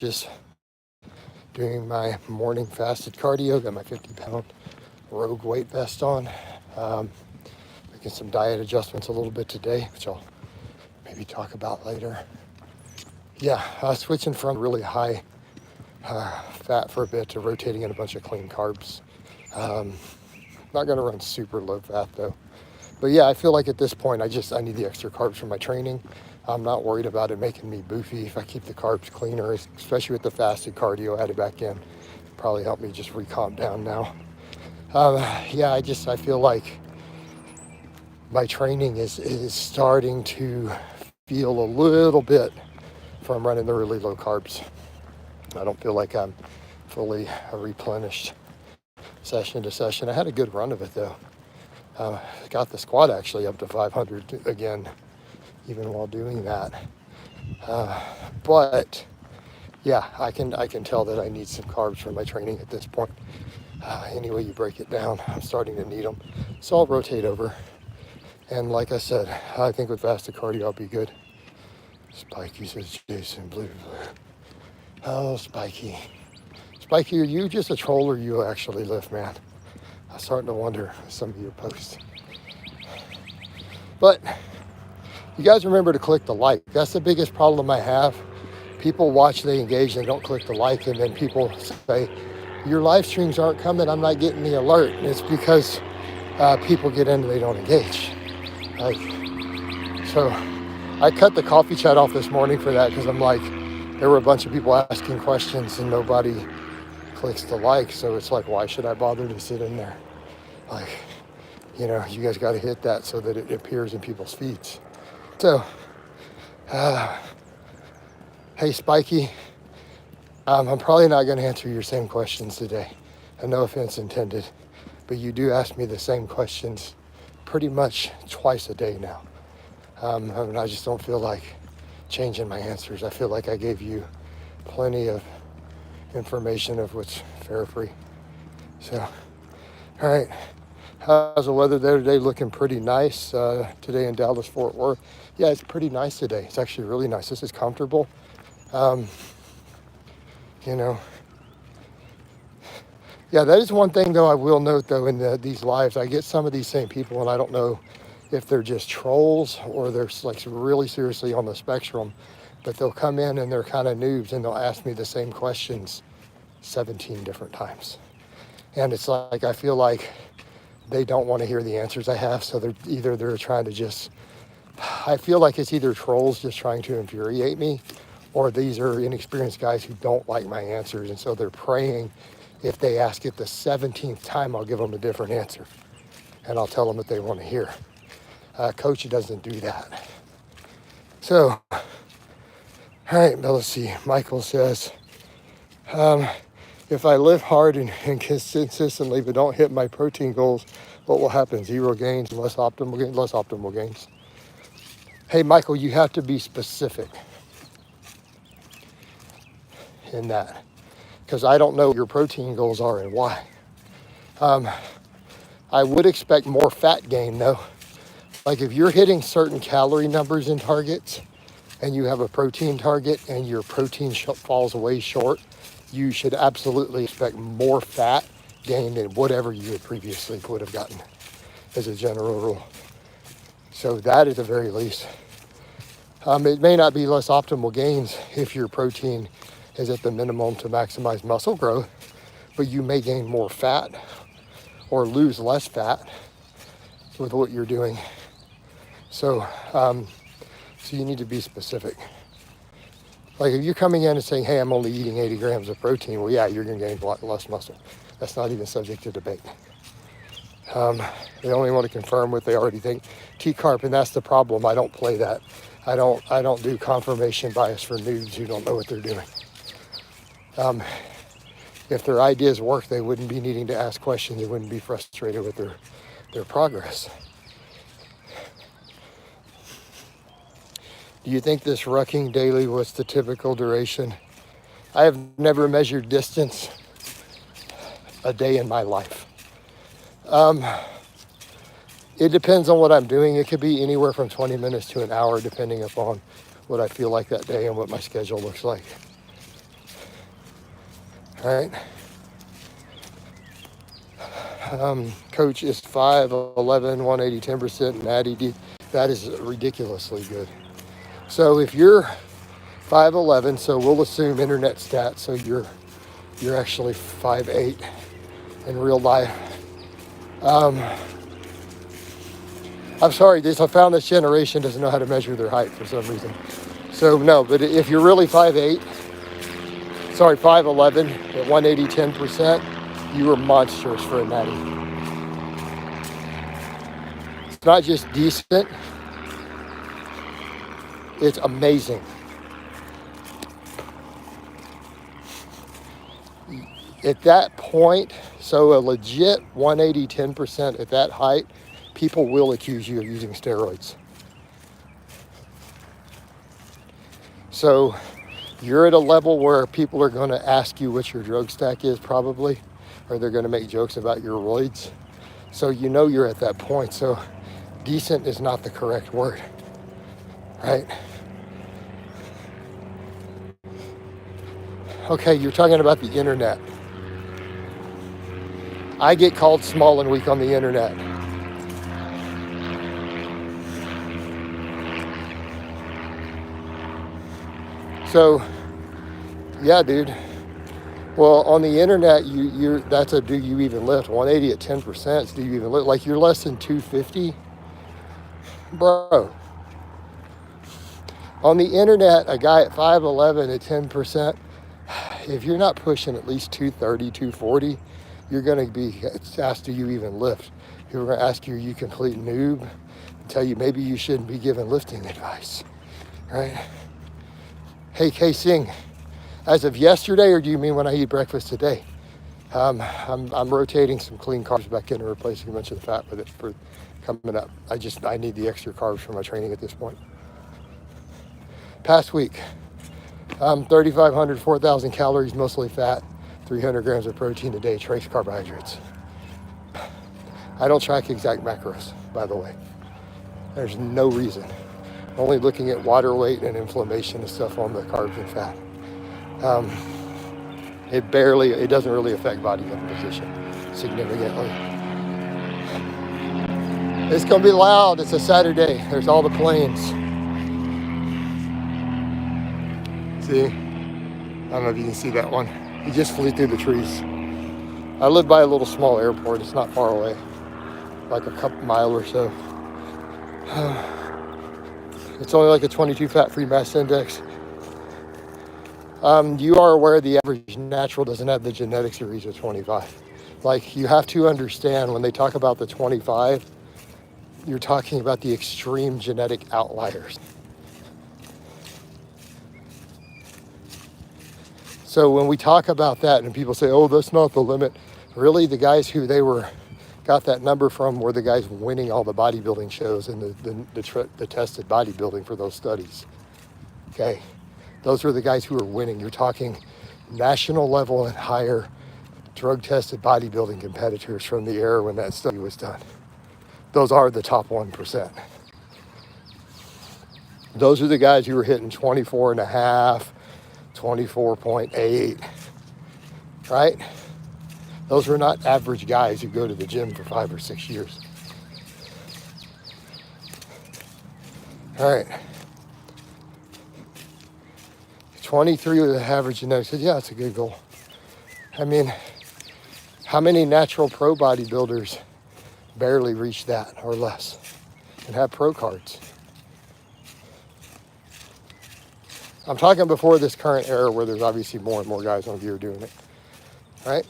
Just doing my morning fasted cardio. Got my 50-pound Rogue weight vest on. Making some diet adjustments a little bit today, which I'll maybe talk about later. Yeah, switching from really high fat for a bit to rotating in a bunch of clean carbs. Not going to run super low fat though. But yeah, I feel like at this point, I need the extra carbs for my training. I'm not worried about it making me boofy if I keep the carbs cleaner, especially with the fasted cardio added back in. Probably help me just recomp down now. Yeah, I feel like my training is starting to feel a little bit from running the really low carbs. I don't feel like I'm fully replenished session to session. I had a good run of it though. Got the squat actually up to 500 again, even while doing that. But yeah, I can tell that I need some carbs for my training at this point. Any way you break it down, I'm starting to need them. So I'll rotate over. And like I said, I think with fasted cardio, I'll be good. Spiky says Jason Blue. Oh, Spiky. Spiky, are you just a troll or you actually lift, man? I'm starting to wonder some of your posts. But you guys remember to click the like. That's the biggest problem I have. People watch, they engage, they don't click the like, and then people say, your live streams aren't coming, I'm not getting the alert. And it's because people get in and they don't engage. So I cut the coffee chat off this morning for that because I'm like, there were a bunch of people asking questions and nobody clicks the like. So it's like, why should I bother to sit in there? Like, you guys got to hit that so that it appears in people's feeds. So, hey, Spiky, I'm probably not going to answer your same questions today. And no offense intended, but you do ask me the same questions pretty much twice a day now. I just don't feel like changing my answers. I feel like I gave you plenty of information of what's fair free. So, all right. How's the weather there today? Looking pretty nice today in Dallas, Fort Worth. Yeah, it's pretty nice today. It's actually really nice. This is comfortable. Yeah, that is one thing, though, I will note, though, in these lives, I get some of these same people, and I don't know if they're just trolls or they're like really seriously on the spectrum, but they'll come in and they're kind of noobs and they'll ask me the same questions 17 different times. And it's like, I feel like they don't want to hear the answers I have, so they're trying to just, I feel like it's either trolls just trying to infuriate me, or these are inexperienced guys who don't like my answers, and so they're praying if they ask it the 17th time, I'll give them a different answer, and I'll tell them what they want to hear. Coach doesn't do that. So, all right, let's see. Michael says, if I live hard and consistently but don't hit my protein goals, what will happen? Zero gains, less optimal gains. Hey, Michael, you have to be specific in that, because I don't know what your protein goals are and why. I would expect more fat gain though. Like if you're hitting certain calorie numbers and targets and you have a protein target and your protein falls way short, you should absolutely expect more fat gain than whatever you had previously would have gotten as a general rule. So that at the very least. It may not be less optimal gains if your protein is at the minimum to maximize muscle growth, but you may gain more fat or lose less fat with what you're doing. So you need to be specific. Like if you're coming in and saying, hey, I'm only eating 80 grams of protein, well, yeah, you're gonna gain a lot less muscle. That's not even subject to debate. They only want to confirm what they already think. T-carp, and that's the problem. I don't play that. I don't do confirmation bias for noobs who don't know what they're doing. If their ideas work, they wouldn't be needing to ask questions. They wouldn't be frustrated with their progress. Do you think this rucking daily was the typical duration? I have never measured distance a day in my life. It depends on what I'm doing. It could be anywhere from 20 minutes to an hour, depending upon what I feel like that day and what my schedule looks like. All right. Coach is 5'11", 180, 10% natty D. That is ridiculously good. So if you're 5'11", so we'll assume internet stats, so you're actually 5'8" in real life. I'm sorry, I found this generation doesn't know how to measure their height for some reason. So no, but if you're really 5'11", at 180, 10%, you are monstrous for a natty. It's not just decent, it's amazing. At that point, so a legit 180, 10% at that height, people will accuse you of using steroids. So you're at a level where people are going to ask you what your drug stack is probably, or they're going to make jokes about your roids. So you know you're at that point. So decent is not the correct word, right? Okay, you're talking about the internet. I get called small and weak on the internet. So, yeah, dude. Well, on the internet, that's a do you even lift? 180 at 10% is do you even lift? Like you're less than 250, bro. On the internet, a guy at 5'11" at 10%, if you're not pushing at least 230, 240, you're going to be asked, do you even lift? People are going to ask you, are you a complete noob? And tell you maybe you shouldn't be giving lifting advice, right? Hey, K-Sing, as of yesterday, or do you mean when I eat breakfast today? I'm rotating some clean carbs back in and replacing a bunch of the fat with it for coming up. I need the extra carbs for my training at this point. Past week, 3,500, 4,000 calories, mostly fat, 300 grams of protein a day, trace carbohydrates. I don't track exact macros, by the way. There's no reason. Only looking at water weight and inflammation and stuff on the carbs and fat. It doesn't really affect body composition significantly. It's gonna be loud, it's a Saturday. There's all the planes. See? I don't know if you can see that one. He just flew through the trees. I live by a little small airport. It's not far away, like a couple mile or so. It's only like a 22 fat-free mass index. You are aware the average natural doesn't have the genetics to reach a 25. Like, you have to understand when they talk about the 25, you're talking about the extreme genetic outliers. So when we talk about that and people say, oh, that's not the limit, really the guys who got that number from were the guys winning all the bodybuilding shows and the tested bodybuilding for those studies. Okay, those were the guys who were winning. You're talking national level and higher drug tested bodybuilding competitors from the era when that study was done. Those are the top 1%. Those are the guys who were hitting 24 and a half, 24.8, right? Those were not average guys who go to the gym for 5 or 6 years. All right. 23 with the average genetics. Yeah, it's a good goal. I mean, how many natural pro bodybuilders barely reach that or less and have pro cards? I'm talking before this current era where there's obviously more and more guys on gear doing it, right?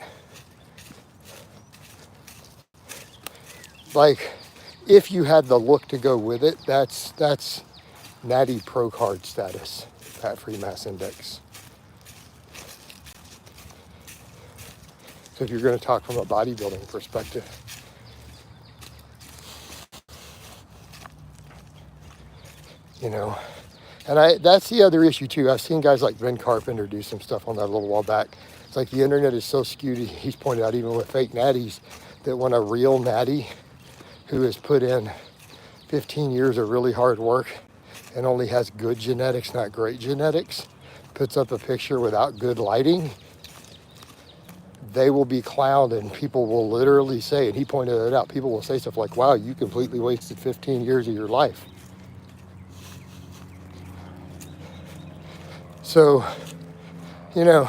Like, if you had the look to go with it, that's natty pro card status, fat-free mass index. So if you're going to talk from a bodybuilding perspective, you know, and that's the other issue too. I've seen guys like Ben Carpenter do some stuff on that a little while back. It's like the internet is so skewed. He's pointed out even with fake natties that when a real natty who has put in 15 years of really hard work and only has good genetics, not great genetics, puts up a picture without good lighting, they will be clowned, and people will literally say, and he pointed it out, people will say stuff like, wow, you completely wasted 15 years of your life. So, you know,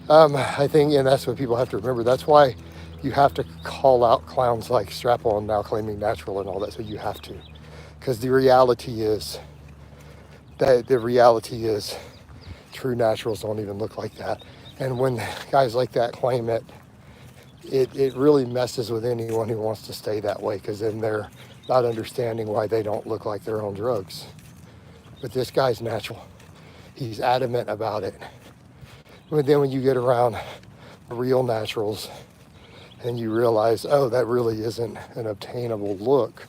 I think, and that's what people have to remember. That's why you have to call out clowns like Strap-On now claiming natural and all that. So you have to, because the reality is true naturals don't even look like that. And when guys like that claim it, it really messes with anyone who wants to stay that way, because then they're not understanding why they don't look like their own drugs. But this guy's natural. He's adamant about it. But then when you get around real naturals and you realize, oh, that really isn't an obtainable look.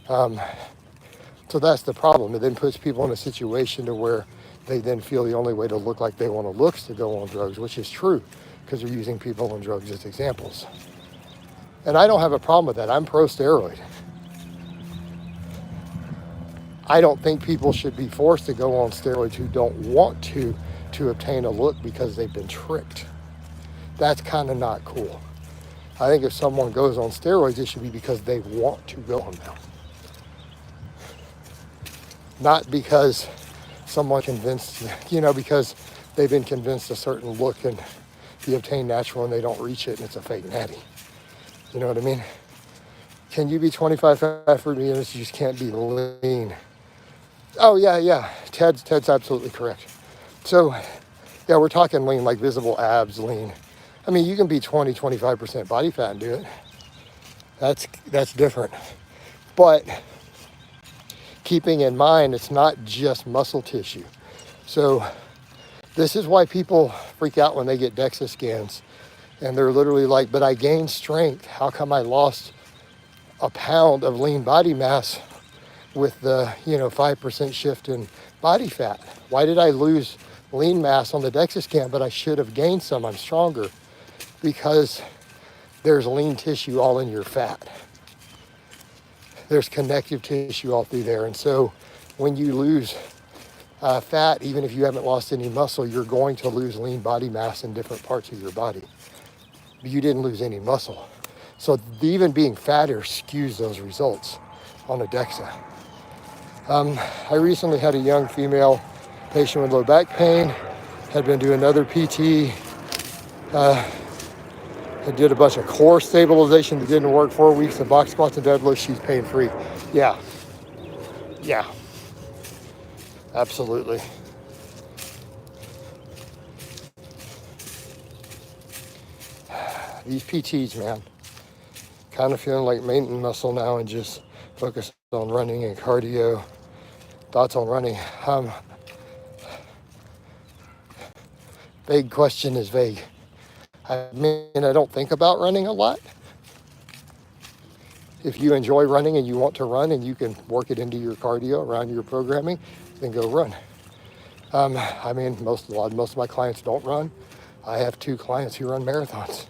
So that's the problem. It then puts people in a situation to where they then feel the only way to look like they want to look is to go on drugs, which is true, because they're using people on drugs as examples. And I don't have a problem with that. I'm pro-steroid. I don't think people should be forced to go on steroids who don't want to obtain a look because they've been tricked. That's kind of not cool. I think if someone goes on steroids, it should be because they want to go on them. Not because someone convinced, because they've been convinced a certain look can be obtained natural and they don't reach it and it's a fake natty. You know what I mean? Can you be 25 fat for me and you just can't be lean? Oh, yeah. Ted's absolutely correct. So, yeah, we're talking lean, like visible abs lean. I mean, you can be 20-25% body fat and do it. That's different. But keeping in mind, it's not just muscle tissue. So this is why people freak out when they get DEXA scans. And they're literally like, but I gained strength. How come I lost a pound of lean body mass with the 5% shift in body fat? Why did I lose lean mass on the DEXA scan, but I should have gained some? I'm stronger. Because there's lean tissue all in your fat. There's connective tissue all through there. And so when you lose fat, even if you haven't lost any muscle, you're going to lose lean body mass in different parts of your body. But you didn't lose any muscle. So even being fatter skews those results on a DEXA. I recently had a young female patient with low back pain, had been doing another PT, I did a bunch of core stabilization that didn't work. 4 weeks of box squats and deadlifts. She's pain-free. Yeah, absolutely. These PTs, man, kind of feeling like maintenance muscle now and just focus on running and cardio. Thoughts on running? Vague question is vague. I mean, I don't think about running a lot. If you enjoy running and you want to run and you can work it into your cardio around your programming, then go run. I mean, most of my clients don't run. I have 2 clients who run marathons.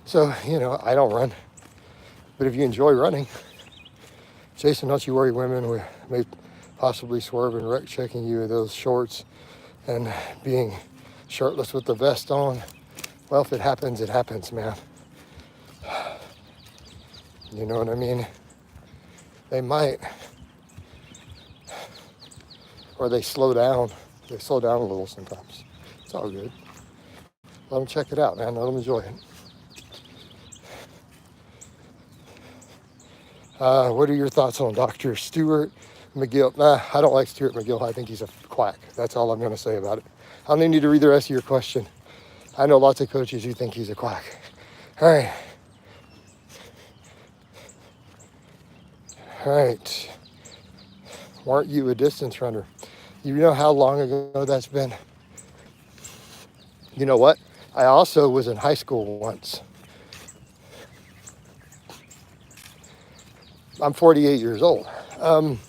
So, I don't run. But if you enjoy running, Jason, don't you worry, women we may possibly swerve and wreck checking you with those shorts and being shirtless with the vest on. Well, if it happens, it happens, man. You know what I mean? They might. Or they slow down. They slow down a little sometimes. It's all good. Let them check it out, man. Let them enjoy it. What are your thoughts on Dr. Stuart McGill? Nah, I don't like Stuart McGill. I think he's a quack. That's all I'm going to say about it. I don't need to read the rest of your question. I know lots of coaches who think he's a quack. All right. Weren't you a distance runner? You know how long ago that's been? You know what? I also was in high school once. I'm 48 years old. I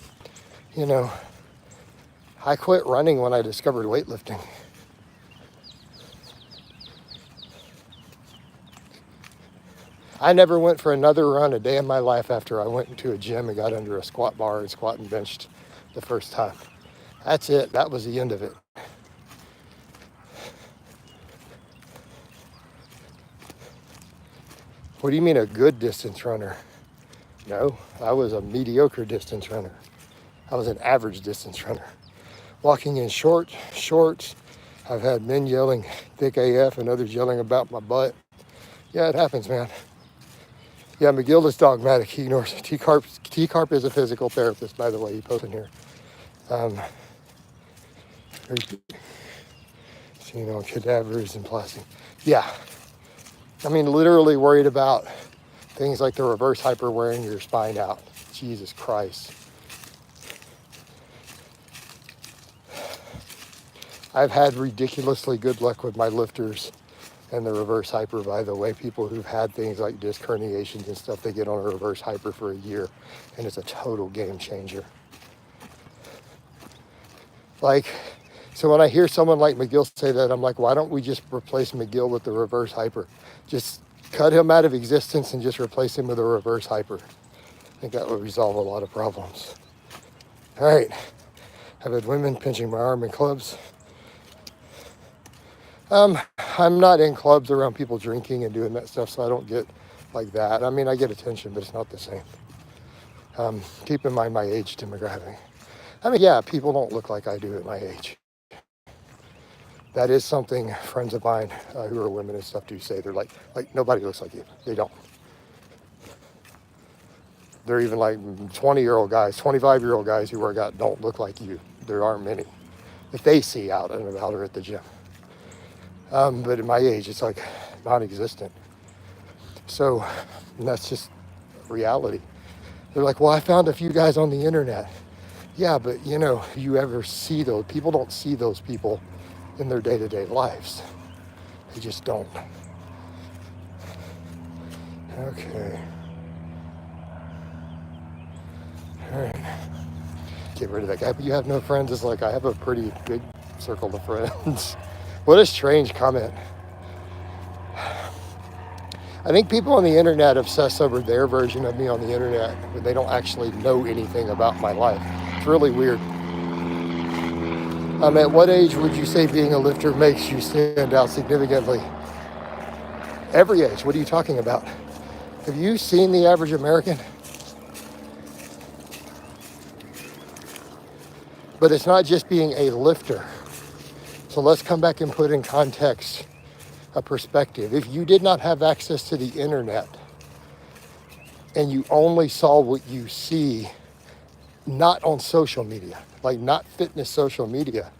quit running when I discovered weightlifting. I never went for another run a day in my life after I went into a gym and got under a squat bar and squat and benched the first time. That's it. That was the end of it. What do you mean a good distance runner? No, I was a mediocre distance runner. I was an average distance runner. Walking in shorts. I've had men yelling thick AF and others yelling about my butt. Yeah, it happens, man. Yeah, McGill is dogmatic. He ignores T-Carp is a physical therapist, by the way. He posted in here. Cadavers and plastic. Yeah. I mean, literally worried about things like the reverse hyper wearing your spine out. Jesus Christ. I've had ridiculously good luck with my lifters and the reverse hyper, by the way. People who've had things like disc herniations and stuff, they get on a reverse hyper for a year, and it's a total game changer. Like, so when I hear someone like McGill say that, I'm like, why don't we just replace McGill with the reverse hyper? Just cut him out of existence and just replace him with a reverse hyper. I think that would resolve a lot of problems. All right, I've had women pinching my arm in clubs. I'm not in clubs around people drinking and doing that stuff, so I don't get like that. I mean, I get attention, but it's not the same. Keep in mind my age demographic. I mean, yeah, people don't look like I do at my age. That is something friends of mine who are women and stuff do say. They're like nobody looks like you. They don't. They're even like 20-year-old guys, 25-year-old guys who work out don't look like you. There aren't many that they see out and about or at the gym. But at my age, it's like non-existent. So that's just reality. They're like, well, I found a few guys on the internet. Yeah, but you ever see those? People don't see those people in their day-to-day lives. They just don't. Okay. All right. Get rid of that guy. But you have no friends. It's like, I have a pretty big circle of friends. What a strange comment. I think people on the internet obsess over their version of me on the internet, but they don't actually know anything about my life. It's really weird. At what age would you say being a lifter makes you stand out significantly? Every age. What are you talking about? Have you seen the average American? But it's not just being a lifter. So let's come back and put in context a perspective. If you did not have access to the internet and you only saw what you see, not on social media, like not fitness social media,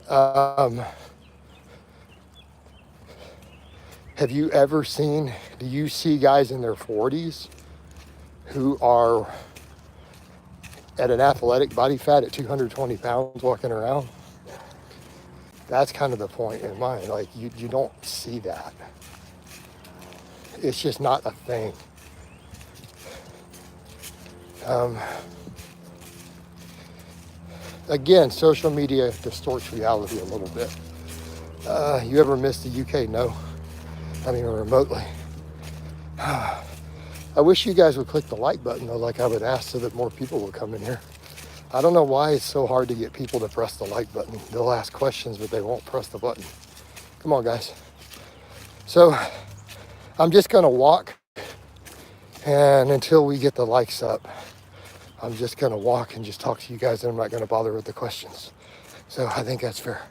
have you ever seen, do you see guys in their 40s who are at an athletic body fat at 220 pounds walking around? That's kind of the point in mind. Like, you don't see that. It's just not a thing. Again, social media distorts reality a little bit. You ever miss the UK? No. Not even remotely. I wish you guys would click the like button, though, like I would ask, so that more people would come in here. I don't know why it's so hard to get people to press the like button. They'll ask questions, but they won't press the button. Come on, guys. So I'm just going to walk, and until we get the likes up, I'm just going to walk and just talk to you guys, and I'm not going to bother with the questions. So I think that's fair.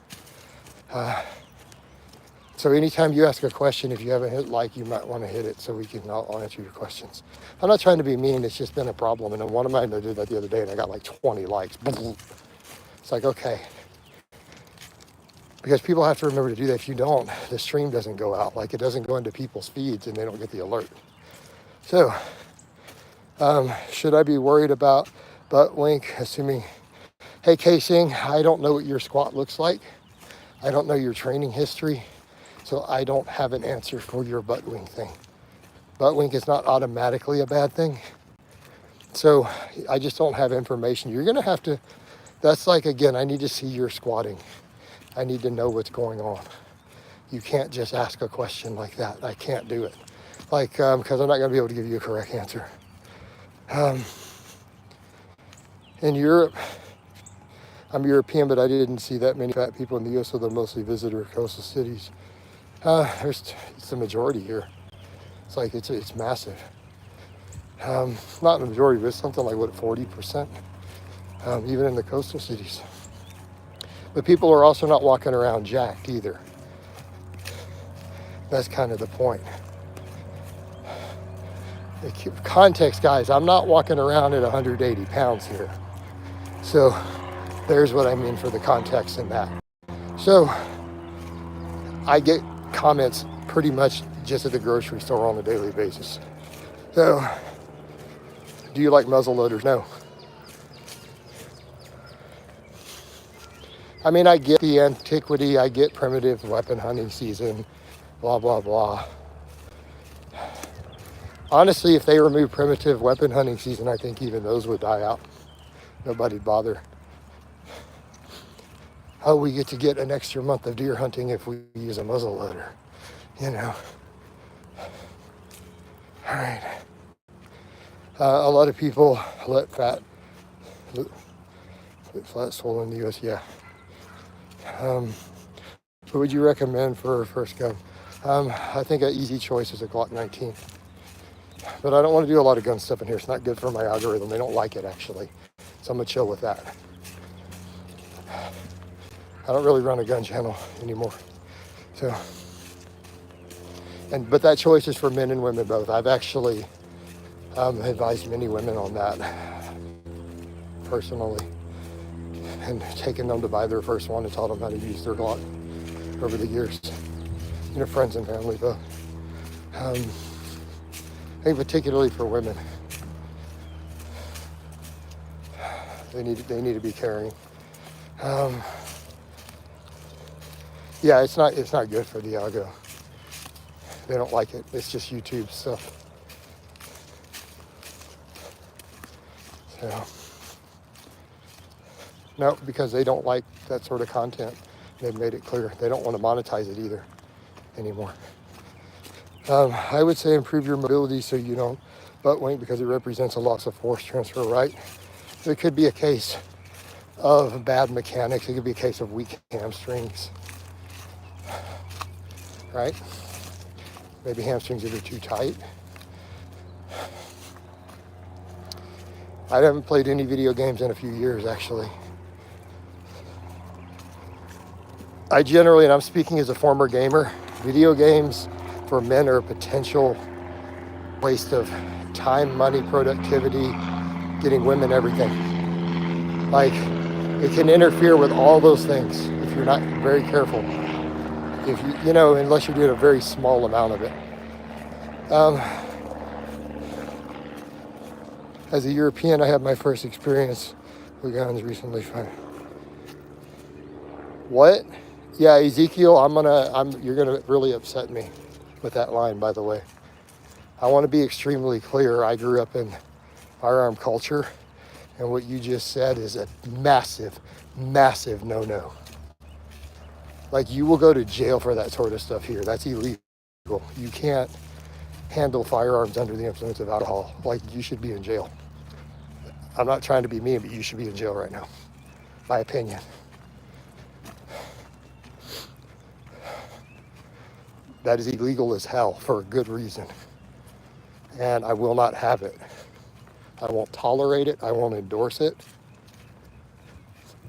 So anytime you ask a question, if you haven't hit like, you might want to hit it so I'll answer your questions. I'm not trying to be mean. It's just been a problem. And then one of mine, I did that the other day, and I got like 20 likes. It's like, okay. Because people have to remember to do that. If you don't, the stream doesn't go out. Like, it doesn't go into people's feeds, and they don't get the alert. So, should I be worried about butt wink? Assuming, hey, Casing, I don't know what your squat looks like. I don't know your training history. So I don't have an answer for your butt wink thing. Butt wink is not automatically a bad thing. So I just don't have information. You're going to have to, that's like, again, I need to see your squatting. I need to know what's going on. You can't just ask a question like that. I can't do it. Like, because I'm not going to be able to give you a correct answer. In Europe, I'm European, but I didn't see that many fat people in the US, so they're mostly visitor coastal cities. It's the majority here. It's massive. Not the majority, but it's something like, what, 40%, even in the coastal cities. But people are also not walking around jacked either. That's kind of the point. Context, guys, I'm not walking around at 180 pounds here. So there's what I mean for the context in that. So I get comments pretty much just at the grocery store on a daily basis. So, do you like muzzle loaders? No. I mean, I get the antiquity, I get primitive weapon hunting season, blah, blah, blah. Honestly, if they remove primitive weapon hunting season, I think even those would die out. Nobody'd bother. Oh, we get to get an extra month of deer hunting if we use a muzzle loader, you know. All right. A lot of people let fat swollen in the U.S. Yeah. What would you recommend for a first gun? I think an easy choice is a Glock 19. But I don't want to do a lot of gun stuff in here. It's not good for my algorithm. They don't like it, actually. So I'm going to chill with that. I don't really run a gun channel anymore. So, but that choice is for men and women both. I've actually advised many women on that personally, and taken them to buy their first one and taught them how to use their Glock over the years. You know, friends and family both. I think particularly for women, they need to be carrying. Yeah, it's not good for the algo. They don't like it. It's just YouTube stuff. So, no, because they don't like that sort of content. They've made it clear. They don't want to monetize it either anymore. I would say improve your mobility so you don't butt wink, because it represents a loss of force transfer, right? So it could be a case of bad mechanics. It could be a case of weak hamstrings, right? Maybe hamstrings that are too tight. I haven't played any video games in a few years, actually. I generally, and I'm speaking as a former gamer, video games for men are a potential waste of time, money, productivity, getting women, everything. Like, it can interfere with all those things if you're not very careful. If you know, unless you're doing a very small amount of it. As a European, I had my first experience with guns recently. What? Yeah, Ezekiel, you're gonna really upset me with that line, by the way. I want to be extremely clear. I grew up in firearm culture, and what you just said is a massive, massive no-no. Like, you will go to jail for that sort of stuff here. That's illegal. You can't handle firearms under the influence of alcohol. Like, you should be in jail. I'm not trying to be mean, but you should be in jail right now. My opinion. That is illegal as hell for a good reason. And I will not have it. I won't tolerate it. I won't endorse it.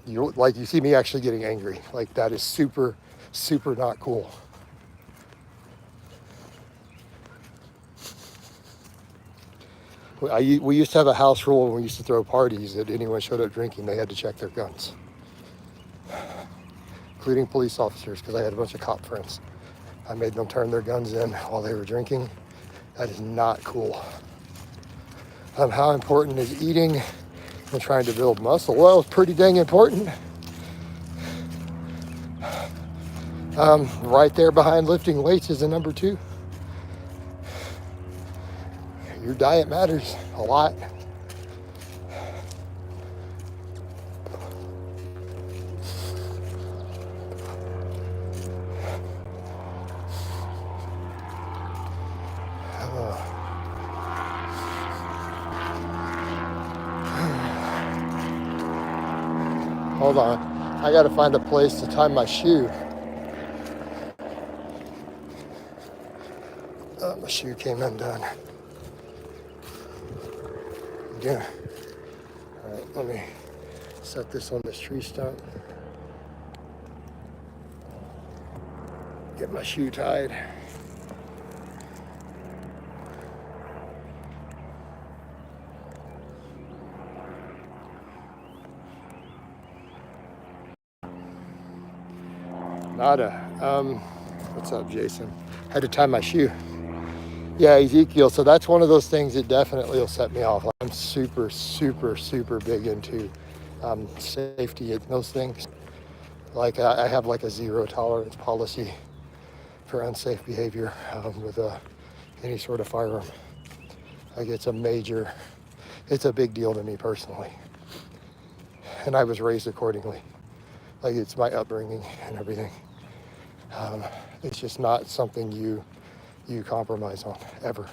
You see me actually getting angry. Like, that is super, super not cool. We used to have a house rule when we used to throw parties that anyone showed up drinking, they had to check their guns. Including police officers, because I had a bunch of cop friends. I made them turn their guns in while they were drinking. That is not cool. How important is eating and trying to build muscle? Well, it's pretty dang important. Right there behind lifting weights is a number 2. Your diet matters a lot. Hold on. I gotta find a place to tie my shoe. Oh, my shoe came undone. Yeah. All right, let me set this on this tree stump. Get my shoe tied. Nada. What's up, Jason? Had to tie my shoe. Yeah, Ezekiel. So that's one of those things that definitely will set me off. I'm super, super, super big into safety and those things. Like I have like a zero tolerance policy for unsafe behavior with any sort of firearm. Like it's a big deal to me personally. And I was raised accordingly. Like it's my upbringing and everything. It's just not something you compromise on, ever.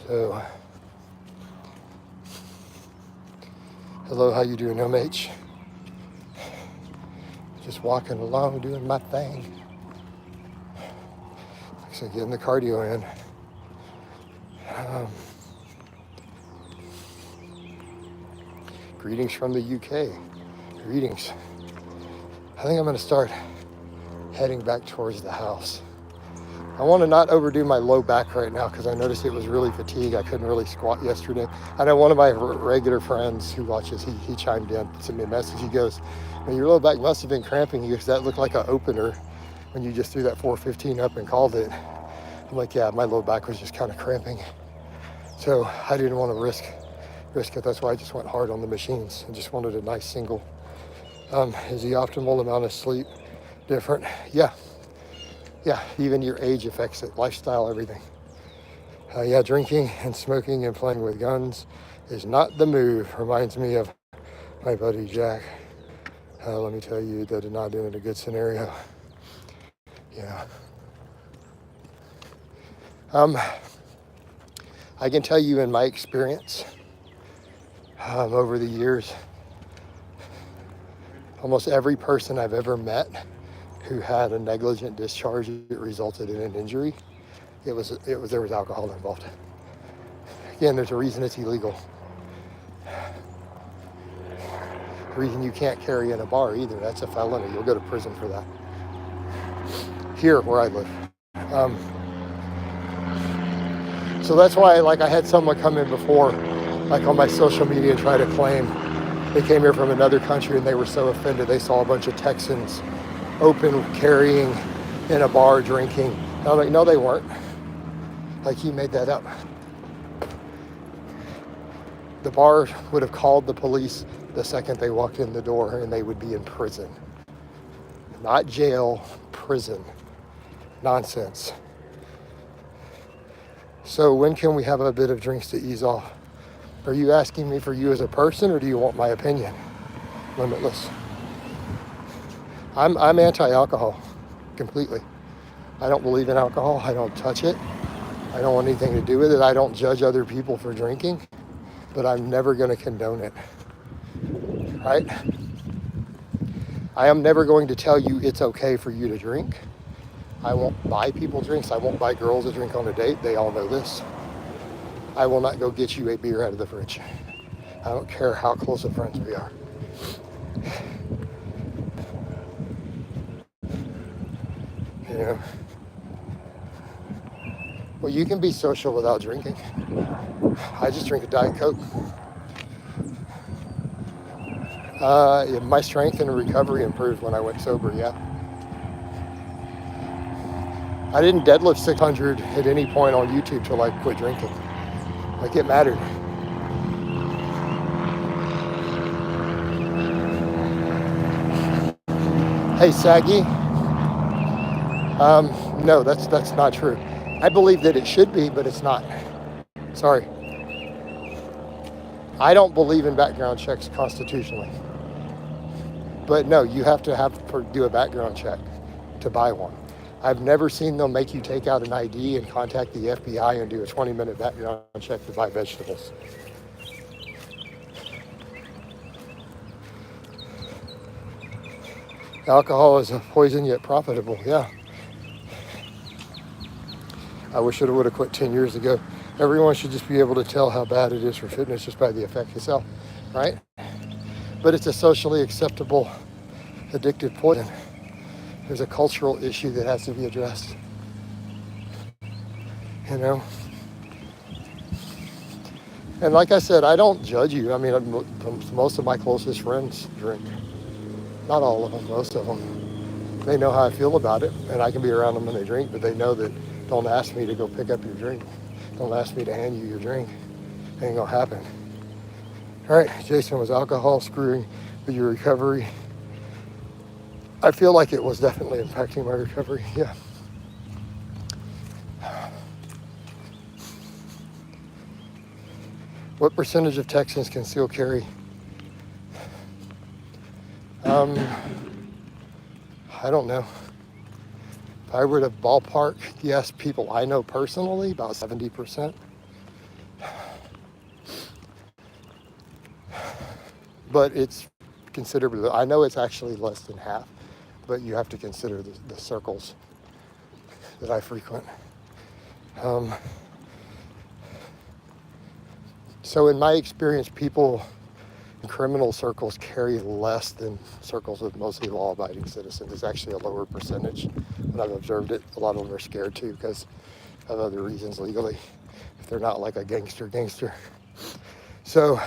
So, hello, how you doing, MH? Just walking along, doing my thing. So getting the cardio in. Greetings from the UK. Greetings. I think I'm going to start heading back towards the house. I want to not overdo my low back right now because I noticed it was really fatigued. I couldn't really squat yesterday. I know one of my regular friends who watches, he chimed in, sent me a message. He goes, well, your low back must have been cramping. He goes, that looked like an opener when you just threw that 415 up and called it. I'm like, yeah, my low back was just kind of cramping. So I didn't want to risk it. That's why I just went hard on the machines and just wanted a nice single. Is the optimal amount of sleep different? Yeah, even your age affects it, lifestyle, everything. Yeah, drinking and smoking and playing with guns is not the move. Reminds me of my buddy Jack. Let me tell you, that did not end in a good scenario. Yeah. I can tell you in my experience, over the years, almost every person I've ever met who had a negligent discharge that resulted in an injury, there was alcohol involved. Again, there's a reason it's illegal. The reason you can't carry in a bar either, that's a felony. You'll go to prison for that. Here, where I live. So that's why, like, I had someone come in before, like on my social media, and try to claim they came here from another country and they were so offended they saw a bunch of Texans open carrying in a bar drinking. And I'm like, no, they weren't. Like, he made that up. The bar would have called the police the second they walked in the door and they would be in prison. Not jail, prison. Nonsense. So when can we have a bit of drinks to ease off? Are you asking me for you as a person, or do you want my opinion? Limitless. I'm anti-alcohol, completely. I don't believe in alcohol. I don't touch it. I don't want anything to do with it. I don't judge other people for drinking, but I'm never going to condone it, right? I am never going to tell you it's okay for you to drink. I won't buy people drinks. I won't buy girls a drink on a date. They all know this. I will not go get you a beer out of the fridge. I don't care how close of friends we are. You know? Well, you can be social without drinking. I just drink a Diet Coke. My strength and recovery improved when I went sober, yeah. I didn't deadlift 600 at any point on YouTube till I quit drinking. Like, it mattered. Hey, Saggy. No, that's not true. I believe that it should be, but it's not. Sorry. I don't believe in background checks constitutionally. But no, you have to do a background check to buy one. I've never seen them make you take out an ID and contact the FBI and do a 20-minute background check to buy vegetables. Alcohol is a poison yet profitable. Yeah. I wish I would have quit 10 years ago. Everyone should just be able to tell how bad it is for fitness just by the effect itself, right? But it's a socially acceptable addictive poison. There's a cultural issue that has to be addressed, you know? And like I said, I don't judge you. I mean, most of my closest friends drink. Not all of them, most of them. They know how I feel about it, and I can be around them when they drink, but they know that don't ask me to go pick up your drink. Don't ask me to hand you your drink. Ain't gonna happen. All right, Jason, was alcohol screwing with your recovery? I feel like it was definitely impacting my recovery, yeah. What percentage of Texans can still carry? I don't know. If I were to ballpark, yes, people I know personally, about 70%. But it's considerably, I know it's actually less than half, but you have to consider the circles that I frequent. So in my experience, people in criminal circles carry less than circles with mostly law-abiding citizens. It's actually a lower percentage, and I've observed it. A lot of them are scared too because of other reasons legally, if they're not like a gangster. So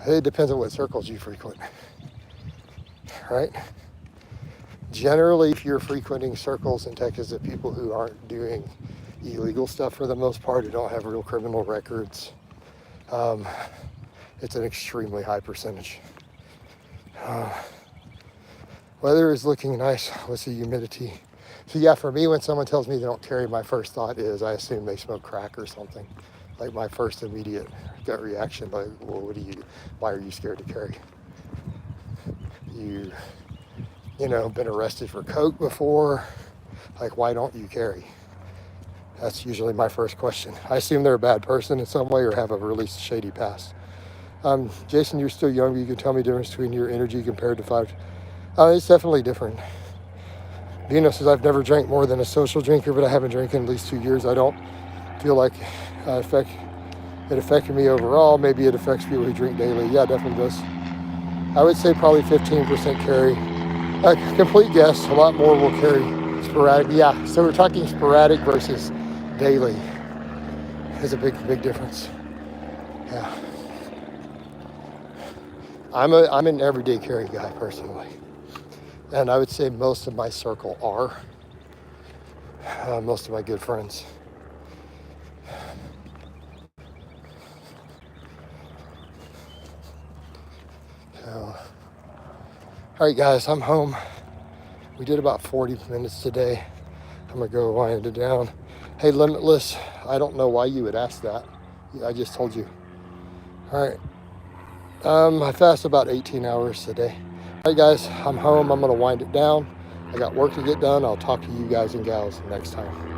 it depends on what circles you frequent, right? Generally, if you're frequenting circles in Texas of people who aren't doing illegal stuff for the most part, who don't have real criminal records, it's an extremely high percentage. Weather is looking nice. What's the humidity? So yeah, for me, when someone tells me they don't carry, my first thought is I assume they smoke crack or something. Like my first immediate gut reaction, like, well, why are you scared to carry? You know, been arrested for coke before? Like, why don't you carry? That's usually my first question. I assume they're a bad person in some way or have a really shady past. Jason, you're still young, but you can tell me the difference between your energy compared to 5. It's definitely different. Dino says, I've never drank more than a social drinker, but I haven't drank in at least 2 years. I don't feel like it affected me overall. Maybe it affects people who drink daily. Yeah, it definitely does. I would say probably 15% carry. Complete guess, a lot more will carry sporadic. Yeah, so we're talking sporadic versus daily. There's a big difference. Yeah. I'm an everyday carry guy personally. And I would say most of my circle are. Most of my good friends. So, all right, guys, I'm home. We did about 40 minutes today. I'm gonna go wind it down. Hey, Limitless, I don't know why you would ask that. I just told you. All right. I fast about 18 hours a day. All right, guys, I'm home. I'm gonna wind it down. I got work to get done. I'll talk to you guys and gals next time.